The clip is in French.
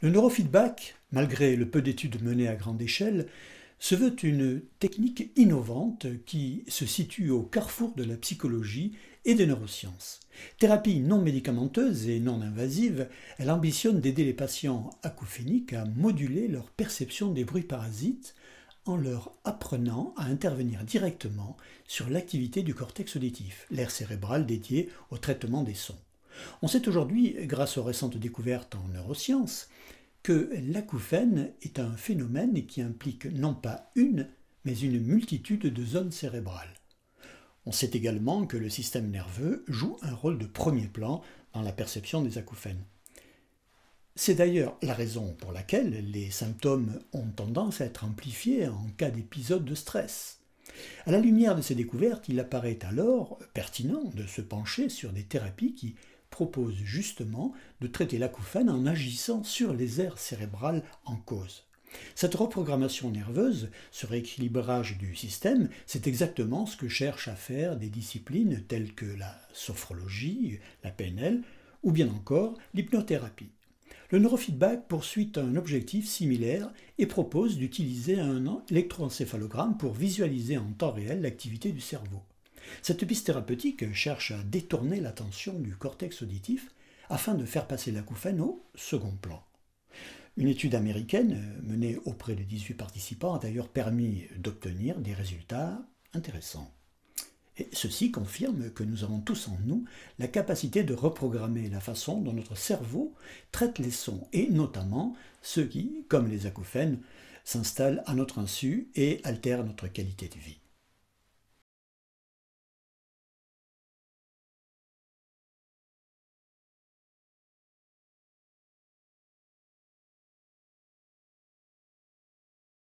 Le neurofeedback, malgré le peu d'études menées à grande échelle, se veut une technique innovante qui se situe au carrefour de la psychologie et des neurosciences. Thérapie non médicamenteuse et non invasive, elle ambitionne d'aider les patients acouphéniques à moduler leur perception des bruits parasites en leur apprenant à intervenir directement sur l'activité du cortex auditif, l'aire cérébrale dédiée au traitement des sons. On sait aujourd'hui, grâce aux récentes découvertes en neurosciences, que l'acouphène est un phénomène qui implique non pas une, mais une multitude de zones cérébrales. On sait également que le système nerveux joue un rôle de premier plan dans la perception des acouphènes. C'est d'ailleurs la raison pour laquelle les symptômes ont tendance à être amplifiés en cas d'épisode de stress. À la lumière de ces découvertes, il apparaît alors pertinent de se pencher sur des thérapies qui proposent justement de traiter l'acouphène en agissant sur les aires cérébrales en cause. Cette reprogrammation nerveuse, ce rééquilibrage du système, c'est exactement ce que cherchent à faire des disciplines telles que la sophrologie, la PNL ou bien encore l'hypnothérapie. Le neurofeedback poursuit un objectif similaire et propose d'utiliser un électroencéphalogramme pour visualiser en temps réel l'activité du cerveau. Cette piste thérapeutique cherche à détourner l'attention du cortex auditif afin de faire passer l'acouphène au second plan. Une étude américaine menée auprès de 18 participants a d'ailleurs permis d'obtenir des résultats intéressants. Et ceci confirme que nous avons tous en nous la capacité de reprogrammer la façon dont notre cerveau traite les sons, et notamment ceux qui, comme les acouphènes, s'installent à notre insu et altèrent notre qualité de vie.